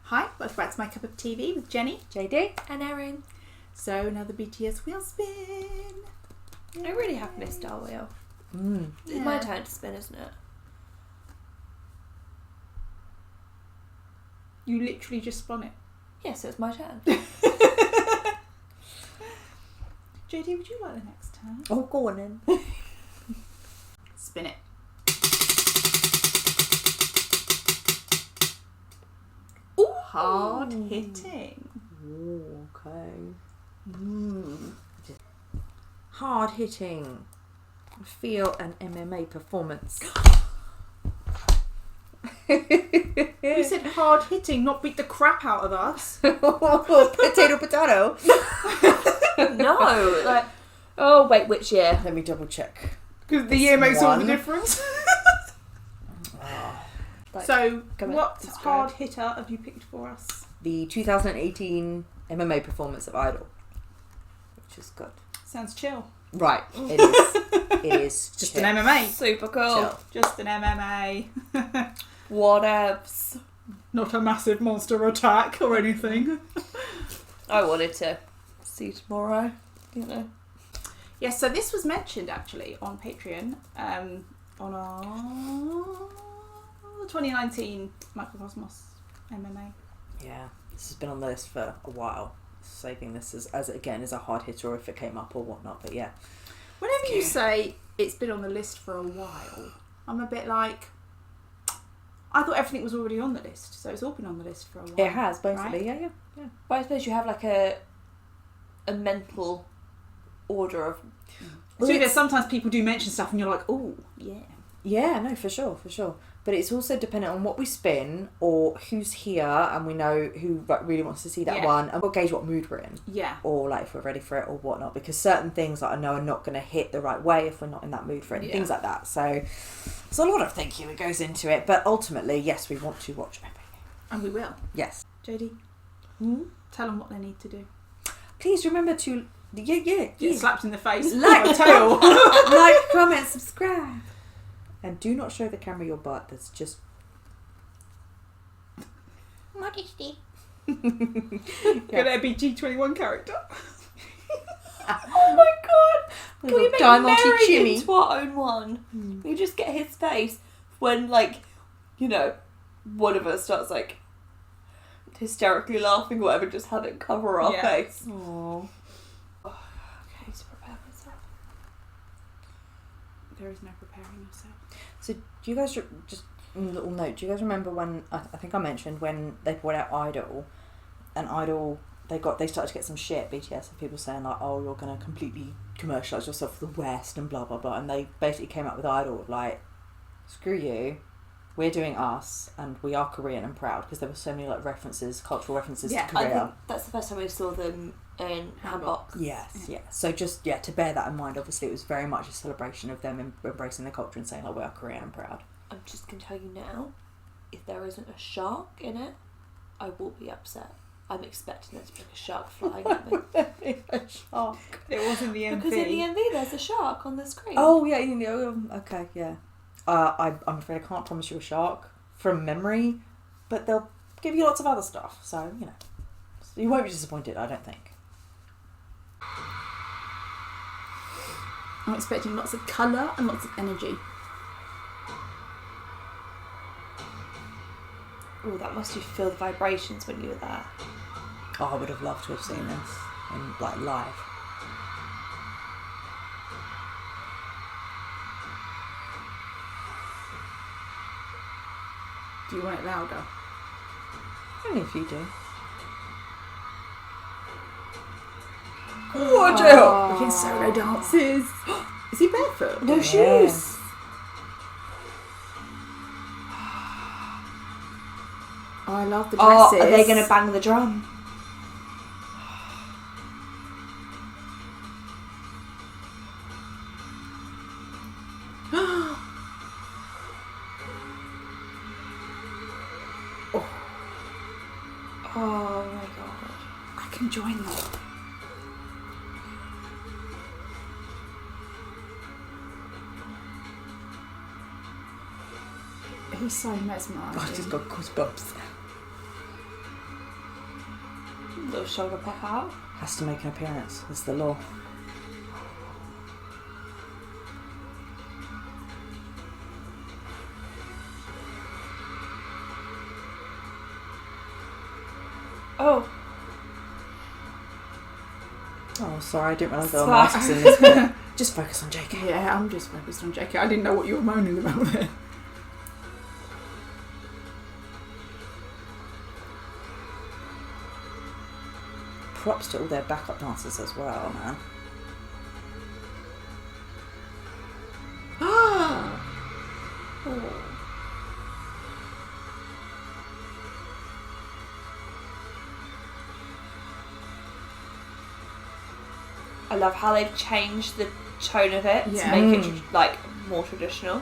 Hi, welcome back to My Cup of TV with Jenny, JD and Erin. So another BTS wheel spin. I really have missed our wheel. It's my turn to spin, isn't it? You literally just spun it. Yes, it's my turn. JD, would you like the next turn? Oh, go on then. Spin it. Ooh. Hard hitting. Ooh, okay. Hard hitting. Feel an MMA performance. You said hard hitting, not beat the crap out of us. Potato. No, like, oh wait, which year? Let me double check. Because the year makes all the one. difference. Like, So, comment, what subscribe. hard hitter have you picked for us? The 2018 MMA performance of Idol, which is good. Sounds chill. Right, it is. It is Just chill. an MMA. Super cool. Chill. Just an MMA. Whatevs. Not a massive monster attack or anything. I wanted to see tomorrow, you know. Yes, so this was mentioned actually on Patreon on our 2019 Microcosmos MMA. Yeah, this has been on the list for a while. Saving this as again as a hard hitter, or if it came up or whatnot. But yeah, Whenever you say it's been on the list for a while, I'm a bit like, I thought everything was already on the list, so it's all been on the list for a while. it has basically. Right? Yeah. But I suppose you have like a mental order of. So there's sometimes people do mention stuff and you're like, oh, yeah. Yeah, no, for sure. But it's also dependent on what we spin or who's here, and we know who really wants to see that one, and we'll gauge what mood we're in. Yeah. Or like if we're ready for it or whatnot, because certain things that I know are not going to hit the right way if we're not in that mood for it, and things like that. So there's a lot of thinking that goes into it, but ultimately, yes, we want to watch everything. And we will. Yes. JD, tell them what they need to do. Please remember to Get slapped in the face. Like, tail. like, comment, subscribe, and do not show the camera your butt. That's just Modesty. Get a BG21 character. Oh my god! Can we make Diamante Mary Jimmy into our own one? We just get his face when, like, you know, one of us starts like hysterically laughing or whatever, just have it cover our face. Aww. Okay, to prepare myself. There is no preparing yourself. So do you guys just a little note? Do you guys remember when I think I mentioned when they brought out Idol, and Idol they started to get some shit, BTS, and people saying like, oh, you're gonna completely commercialise yourself for the West and blah blah blah, and they basically came up with Idol like, screw you, we're doing us, and we are Korean and proud, because there were so many like references, cultural references to I Korea. think that's the first time we saw them in Handbox. Yes, yeah. So just to bear that in mind. Obviously, it was very much a celebration of them embracing their culture and saying like, we are Korean and proud. I'm just going to tell you now, if there isn't a shark in it, I will be upset. I'm expecting there to be a shark flying at me. A shark. It wasn't the MV. Because in the MV there's a shark on the screen. Oh yeah, you know. Okay, yeah. I'm afraid I can't promise you a shark from memory, but they'll give you lots of other stuff. So you know, you won't be disappointed. I don't think. I'm expecting lots of colour and lots of energy. Oh, that must have feel the vibrations when you were there. Oh, I would have loved to have seen this in like live. Do you want it louder? Only if you do. Watch out! Looking solo dances. Is he barefoot? No Yeah. shoes. Oh, I love the dresses. Oh, are they going to bang the drum? Oh my god. I can join them. He's so mesmerising. I just got goosebumps. Little shoulder pop out. Has to make an appearance. It's the law. Oh. Oh, sorry, I didn't realise there were masks in this bit. Just focus on JK. Yeah, I'm just focused on JK. I didn't know what you were moaning about there. Props to all their backup dancers as well, man. Oh. I love how they've changed the tone of it Yeah. to make it like more traditional.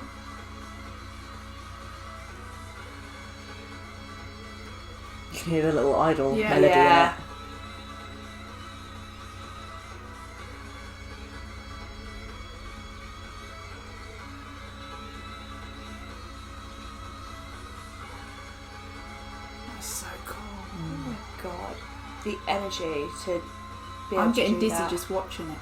You can hear the little idol Yeah. melody Yeah. in it. That's so cool. Oh my god. The energy to be I'm able to getting do dizzy that. just watching it.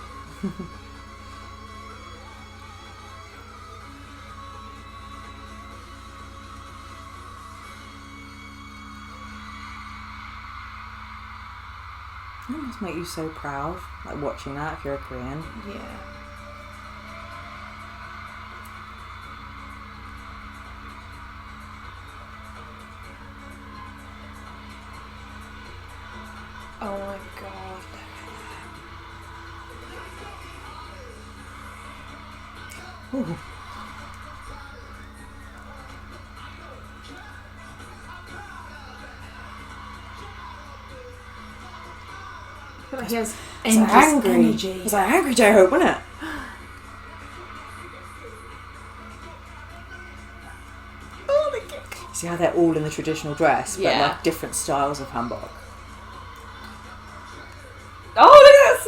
It must make you so proud, like watching that if you're a Korean. Yeah. Oh my god. Ooh. I feel like he has It's endless angry. energy. It's like angry J-Hope, wasn't it? See how they're all in the traditional dress, but Yeah. like different styles of hanbok. Oh, look at that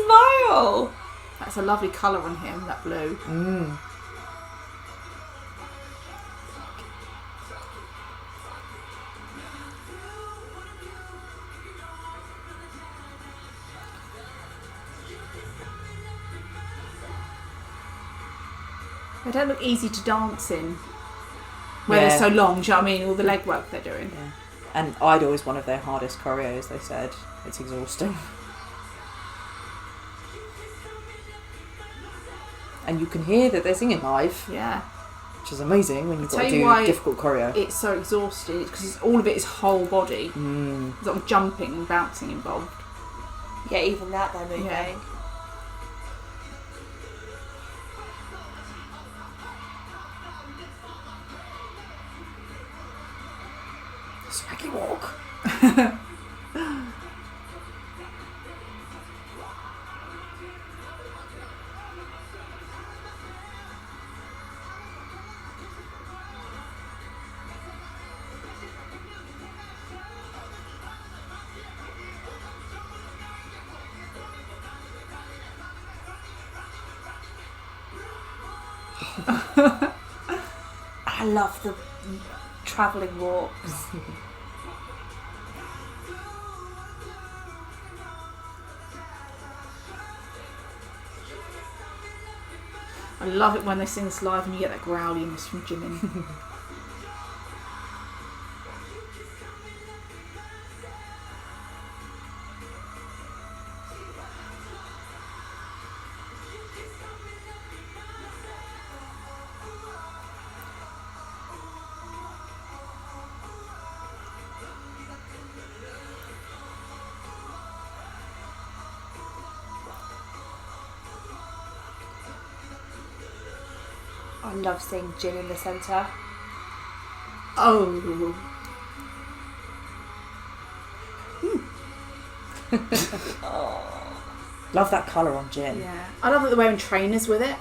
smile! That's a lovely colour on him, that blue. Mm. They don't look easy to dance in. Where Yeah. they're so long, do you know what I mean? All the leg work they're doing. Yeah. And Idol is one of their hardest choreos, they said. It's exhausting. And you can hear that they're singing live, Yeah. which is amazing when you've got Tell to you do why difficult choreo. It's so exhausting because all of it is whole body. Mm. There's a lot of jumping and bouncing involved. Yeah, even that they're moving. Yeah. Swaggy walk. I love the travelling walks. I love it when they sing this live and you get that growliness from Jimin. I love seeing Jin in the centre. Oh. Love that colour on Jin. Yeah. I love that they're wearing trainers with it.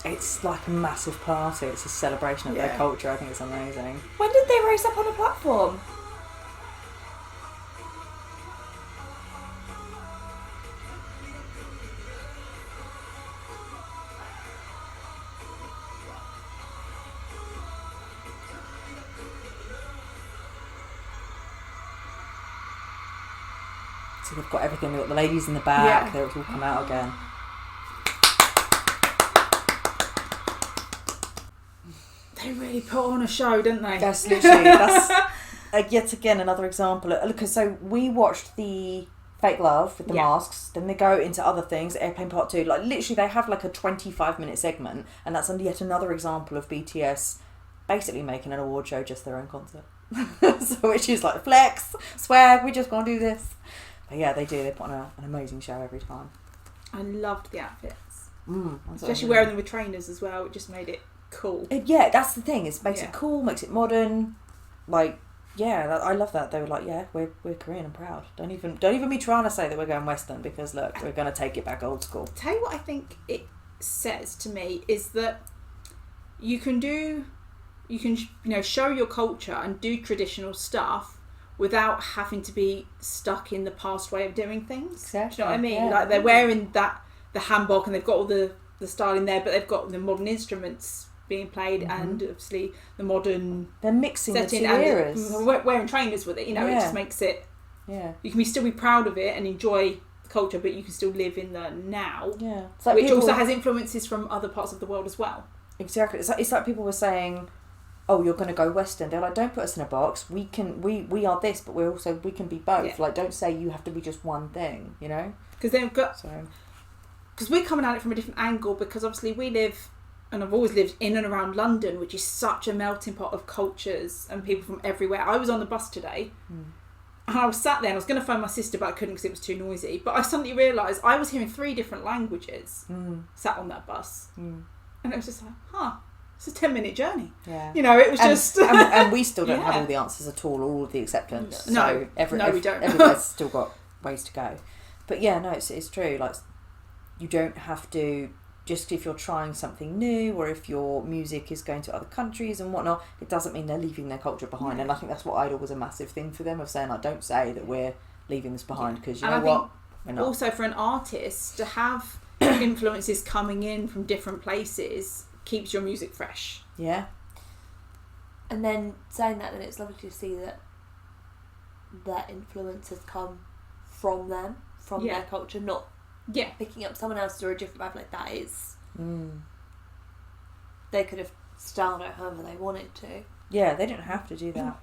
It's like a massive party. It's a celebration of their Yeah. culture. I think it's amazing. When did they race up on a platform? So they've got everything. They've got the ladies in the back. Yeah. They'll all come out again. They really put on a show, didn't they? That's literally yet again another example. Because so we watched the Fake Love with the masks. Then they go into other things. Airplane Part 2. Like literally, they have like a 25-minute segment, and that's yet another example of BTS basically making an award show just their own concert. So which is like flex, swag. We just gonna do this. But yeah, they do. They put on an amazing show every time. I loved the outfits, That's especially wearing them with trainers as well. It just made it cool. Yeah, that's the thing. It makes it cool, makes it modern. Like, yeah, I love that. They were like, yeah, we're Korean and proud. Don't even be trying to say that we're going Western, because look, we're going to take it back old school. Tell you what I think it says to me is that you can show your culture and do traditional stuff without having to be stuck in the past way of doing things. Exactly. Do you know what I mean? Yeah. Like they're wearing the hanbok and they've got all the style in there, but they've got the modern instruments being played and obviously the modern they're mixing setting the two eras. and wearing trainers with it. You know, it just makes it. Yeah. You can still be proud of it and enjoy the culture, but you can still live in the now. Yeah. It's like which also has influences from other parts of the world as well. Exactly. It's like people were saying, oh, you're going to go Western. They're like, don't put us in a box. We are this, but we can be both. Yeah. Like, don't say you have to be just one thing, you know? Because we're coming at it from a different angle, because obviously we live, and I've always lived in and around London, which is such a melting pot of cultures and people from everywhere. I was on the bus today and I was sat there and I was going to phone my sister, but I couldn't because it was too noisy. But I suddenly realised I was hearing 3 different languages sat on that bus. And it was just like, it's a 10-minute journey. Yeah. You know, it was just... and we still don't have all the answers at all of the acceptance. No, so we don't. Everybody's still got ways to go. But yeah, no, it's true. Like, you don't have to, just if you're trying something new or if your music is going to other countries and whatnot, it doesn't mean they're leaving their culture behind. Yeah. And I think that's what Idol was a massive thing for them, of saying, like, don't say that we're leaving this behind, because And I what? We're not. Also, for an artist to have influences coming in from different places keeps your music fresh. Yeah. And then saying that, then it's lovely to see that their influence has come from them, from their culture, not picking up someone else's or a different vibe. Like, that is... They could have styled it however they wanted to. Yeah, they didn't have to do that.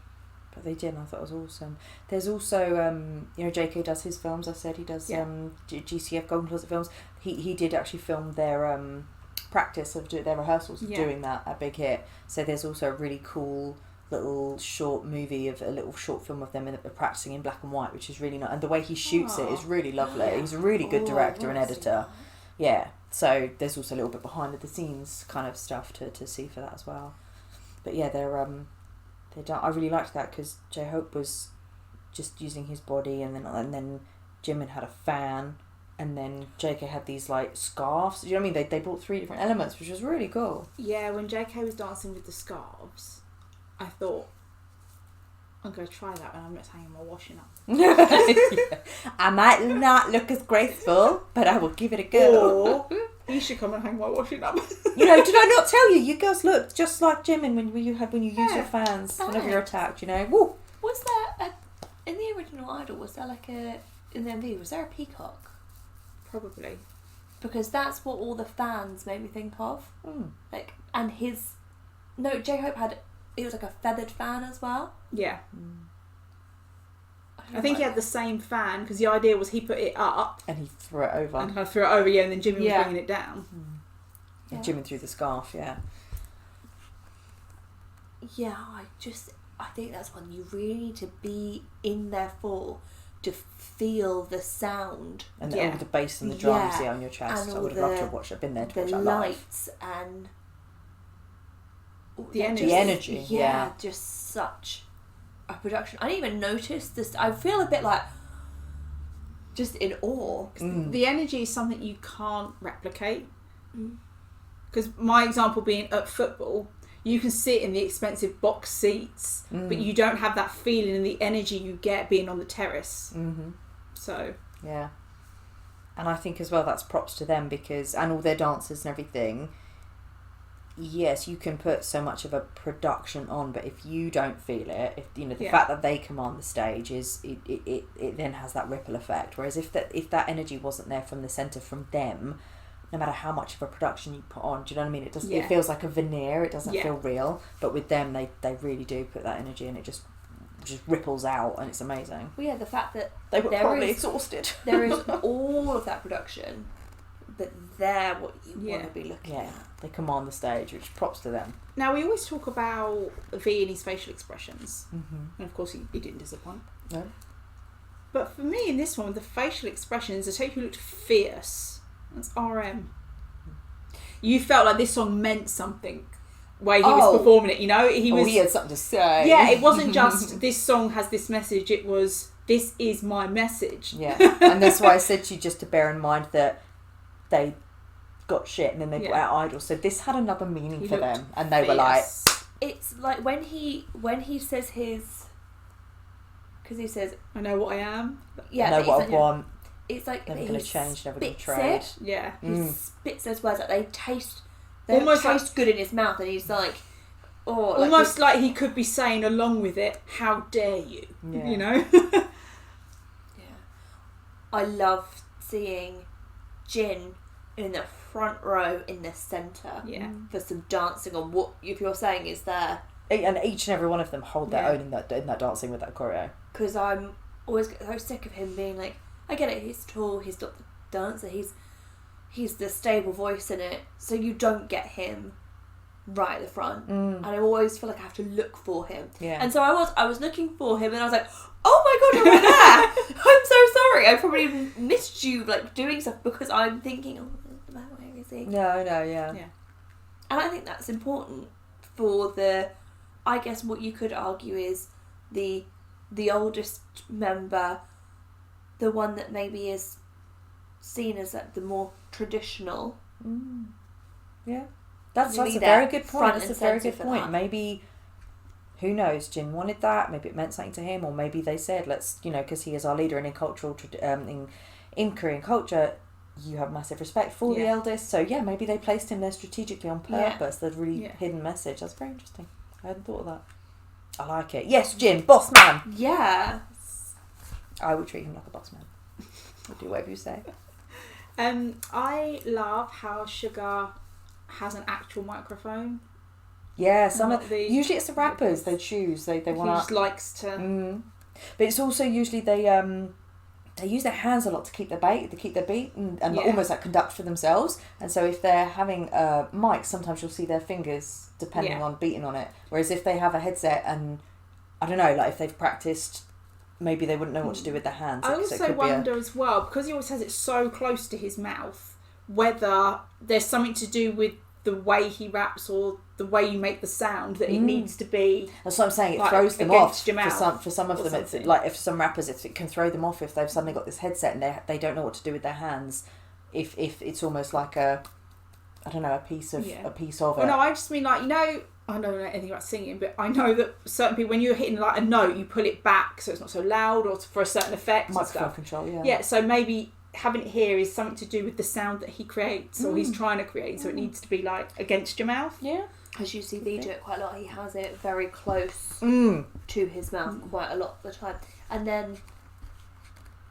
But they did, and I thought it was awesome. There's also, JK does his films. I said he does GCF, Golden Closet Films. He did actually film their practice of their rehearsals of doing that at Big Hit. So there's also a really cool little short movie of a little short film of them practicing in black and white, which is really nice. And the way he shoots it is really lovely. He's a really good director and editor. Yeah. So there's also a little bit behind the scenes kind of stuff to see for that as well. But yeah, they're done. I really liked that, because J-Hope was just using his body, and then Jimin had a fan, and then JK had these like scarves. Do you know what I mean? They brought 3 different elements, which was really cool. Yeah, when JK was dancing with the scarves, I thought, I'm going to try that when I'm not hanging my washing up. I might not look as graceful, but I will give it a go. Or you should come and hang my washing up. Did I not tell you? You girls look just like Jimin when you use your fans whenever you're attacked. You know. Woo. Was there in the original Idol? Was there in the MV? Was there a peacock? Probably. Because that's what all the fans made me think of. Like, and J-Hope had, it was like a feathered fan as well. Yeah. I think he had the same fan, because the idea was he put it up and he threw it over. And kind of threw it over, and then Jimmy was bringing it down. And Jimmy threw the scarf, Yeah, I think that's one you really need to be in there for, to feel the sound. And all the bass and the drums on your chest. I would have loved to have watched it. I've been there to watch that live. Lights and... The energy. The energy, yeah. Just such a production. I didn't even notice this. I feel a bit like just in awe. The energy is something you can't replicate. Because my example being at football, you can sit in the expensive box seats, but you don't have that feeling and the energy you get being on the terrace. So yeah, and I think as well that's props to them, because and all their dancers and everything. yes, you can put so much of a production on, but if you don't feel it, if the fact that they command the stage is it then has that ripple effect. Whereas if that energy wasn't there from the centre, from them, no matter how much of a production you put on, do you know what I mean? It doesn't. It feels like a veneer. It doesn't feel real. But with them, they really do put that energy, and it just ripples out, and it's amazing. Well, yeah, the fact that they were probably exhausted. There is all of that production, but they're what you want to be looking at. They command the stage, which props to them. Now, we always talk about V and his facial expressions. Mm-hmm. And of course, he didn't disappoint. No. But for me, in this one, the facial expressions, the tape who looked fierce. That's RM. You felt like this song meant something where he was performing it, you know? He had something to say. Yeah, it wasn't just this song has this message, it was this is my message. Yeah, and that's why I said to you just to bear in mind that they got shit and then they brought out Idol, so this had another meaning for them, and they were like... It's like when he says his... Because he says... I know what I am. Yeah, I know what I want. It's like never going to change, never going to trade. Yeah. He spits those words out. They taste good in his mouth, and he's like, almost like he could be saying along with it, "How dare you?" Yeah. You know. Yeah. I love seeing Jin in the front row in the centre. Yeah. For some dancing on what if you're saying is there, and each and every one of them hold their own in that dancing with that choreo. Because I'm always so sick of him being like, I get it, he's tall, he's not the dancer, he's the stable voice in it, so you don't get him right at the front. And I always feel like I have to look for him. Yeah. And so I was looking for him, and I was like, oh my god, you're right there! I'm so sorry, I probably missed you like doing stuff because I'm thinking, where is he? No, yeah. And I think that's important for I guess what you could argue is the oldest member, the one that maybe is seen as like the more traditional. Yeah, that's a very good point. That's a very good point. Maybe, who knows, Jin wanted that, maybe it meant something to him, or maybe they said, let's, because he is our leader, and in cultural in Korean culture you have massive respect for the eldest, so maybe they placed him there strategically on purpose. The really hidden message. That's very interesting. I hadn't thought of that. I like it. Yes, Jin, boss man. Yeah. I would treat him like a boss man. I'll do whatever you say. I love how Sugar has an actual microphone. Yeah, usually it's the rappers they choose. They want to. He just likes to. But it's also usually they use their hands a lot to keep their beat, and almost like conduct for themselves. And so if they're having a mic, sometimes you'll see their fingers depending on beating on it. Whereas if they have a headset and I don't know, like if they've practiced, maybe they wouldn't know what to do with their hands. I also wonder as well, because he always has it so close to his mouth, whether there's something to do with the way he raps or the way you make the sound that it needs to be. That's what I'm saying. It throws them off for some of them. It's like if some rappers, it can throw them off if they've suddenly got this headset and they don't know what to do with their hands. If it's almost like a piece of it. Well, no, I just mean like I don't know anything about singing, but I know that certain people, when you're hitting like a note, you pull it back so it's not so loud or for a certain effect. Microphone control, yeah. Yeah, so maybe having it here is something to do with the sound that he creates or he's trying to create, so it needs to be like against your mouth. Yeah. As you see V do it quite a lot, he has it very close to his mouth quite a lot of the time. And then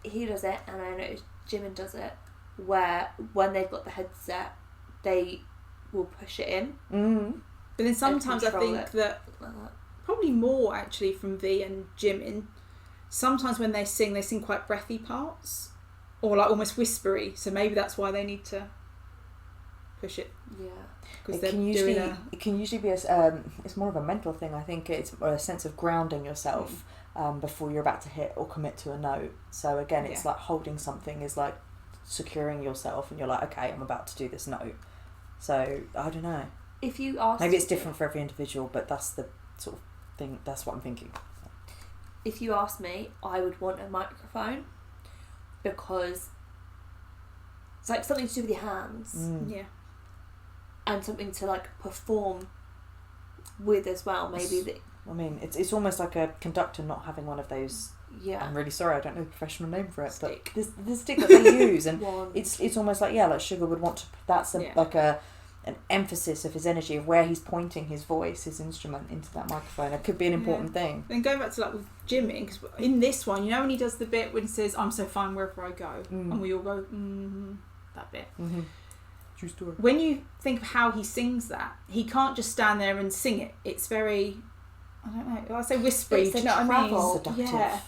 he does it, and I know Jimin does it, where when they've got the headset, they will push it in. But then sometimes I think that probably more actually from V and Jimin, sometimes when they sing quite breathy parts or like almost whispery, so maybe that's why they need to push it. Yeah, because it can usually be it's more of a mental thing. I think it's a sense of grounding yourself before you're about to hit or commit to a note. So again, it's like holding something is like securing yourself, and you're like, okay, I'm about to do this note. So I don't know. If you ask, maybe it's different for every individual, but that's the sort of thing. That's what I'm thinking. If you ask me, I would want a microphone because it's like something to do with your hands, and something to like perform with as well. Maybe it's almost like a conductor not having one of those. Yeah, I'm really sorry, I don't know the professional name for it, but the stick that they use, and it's almost like like Sugar would want to. That's like an emphasis of his energy, of where he's pointing his voice, his instrument into that microphone. It could be an important thing. Then going back to like with Jimmy, because in this one, you know when he does the bit when he says, "I'm so fine wherever I go," and we all go, that bit. Mm-hmm. True story. When you think of how he sings that, he can't just stand there and sing it. It's very, I don't know, I say whispery, do you know what I mean? Seductive. Yeah.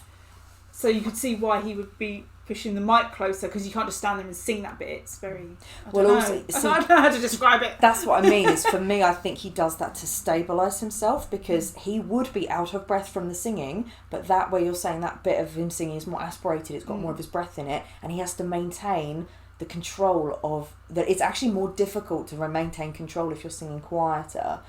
So you could see why he would be pushing the mic closer, because you can't just stand there and sing that bit. It's very, I don't know how to describe it. That's what I mean. Is for me, I think he does that to stabilise himself, because he would be out of breath from the singing, but that way you're saying that bit of him singing is more aspirated, it's got more of his breath in it, and he has to maintain the control of that. It's actually more difficult to maintain control if you're singing quieter.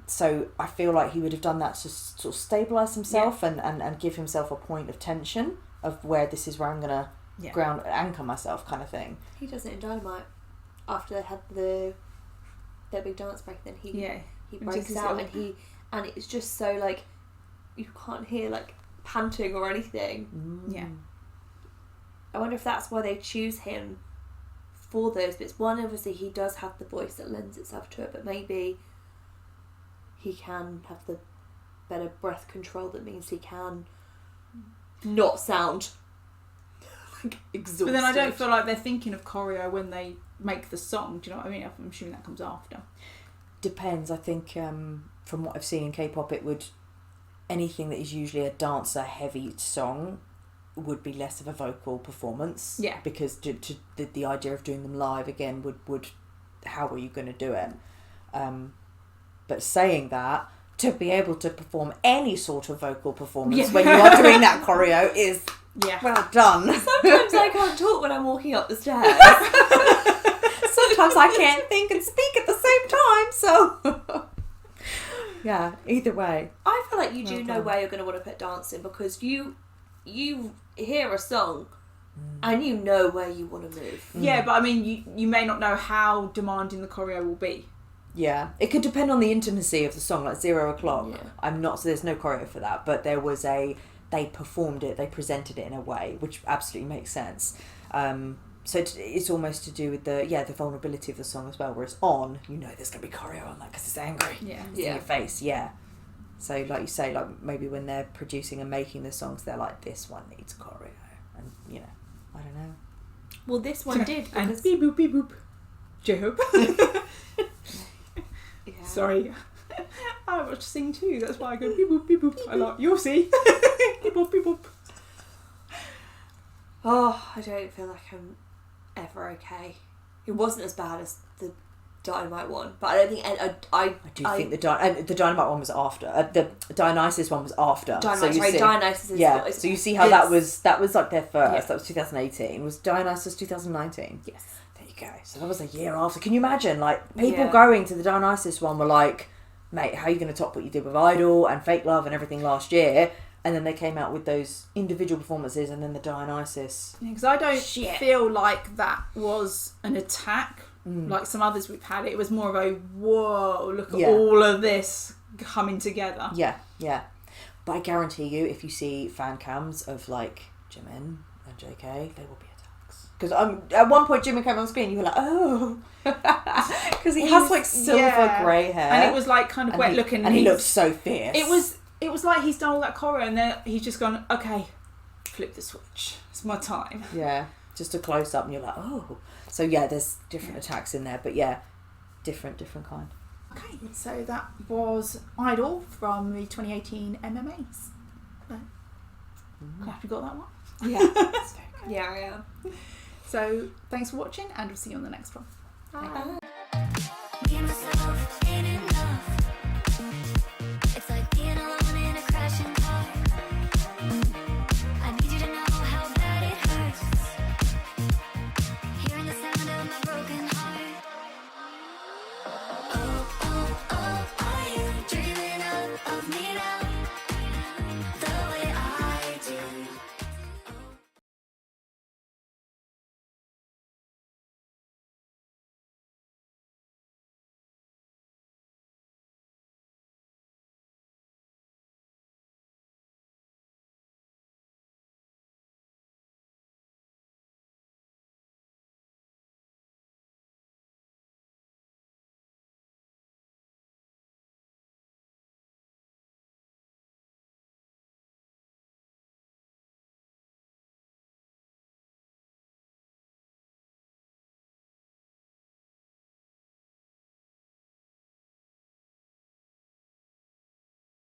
So I feel like he would have done that to sort of stabilise himself and give himself a point of tension of where this is where I'm going to anchor myself, kind of thing. He does it in Dynamite. After they had their big dance break, then he breaks out and it's just so like you can't hear like panting or anything. Yeah. I wonder if that's why they choose him for those bits. One, obviously he does have the voice that lends itself to it, but maybe he can have the better breath control that means he can not sound like exhausted. But then I don't feel like they're thinking of choreo when they make the song. Do you know what I mean? I'm assuming that comes after. Depends. I think from what I've seen in K-pop, it would, anything that is usually a dancer heavy song would be less of a vocal performance. Yeah. Because the idea of doing them live again would how are you going to do it? But saying that, to be able to perform any sort of vocal performance when you are doing that choreo is well done. Sometimes I can't talk when I'm walking up the stairs. Sometimes I can't think and speak at the same time, so yeah, either way. I feel like you do know where you're going to want to put dancing, because you hear a song and you know where you want to move. Yeah, but I mean, you may not know how demanding the choreo will be. Yeah, it could depend on the intimacy of the song, like 0 o'clock. Yeah. So there's no choreo for that, but they performed it, they presented it in a way, which absolutely makes sense. So it's almost to do with the vulnerability of the song as well, where it's on, you know there's going to be choreo on that because it's angry. Yeah. It's in your face, So like you say, like maybe when they're producing and making the songs, they're like, this one needs choreo. And, you know, I don't know. Well, this one did. And beep boop, beep boop. J-hope. Sorry. I watch sing too, that's why I go beep boop, beep boop. I like, you'll see. Beep boop, beep boop. Oh, I don't feel like I'm ever okay. It wasn't as bad as the Dynamite one, but I don't think I think the Dynamite one was after. The Dionysus one was after. Dionysus is so you see how that was like their first. That was 2018. Was Dionysus 2019? Yes. There you go. So that was a year after. Can you imagine? Like people going to the Dionysus one were like, mate, how are you going to top what you did with Idol and Fake Love and everything last year? And then they came out with those individual performances, and then the Dionysus. Because I don't feel like that was an attack like some others we've had. It was more of a, whoa, look at all of this coming together. Yeah, yeah. But I guarantee you, if you see fan cams of like Jimin and JK, there will be attacks. Because at one point Jimin came on screen, you were like, oh. Because he has like silver grey hair. And it was like kind of wet looking. And he looked so fierce. It was like he's done all that choreo and then he's just gone, okay, flip the switch. It's my time. Yeah, just a close up and you're like, oh. So yeah, there's different attacks in there, but yeah, different kind. Okay, so that was Idol from the 2018 MMAs. Glad we got that one. Yeah, that's very good. Yeah, I am. So thanks for watching, and we'll see you on the next one. Bye.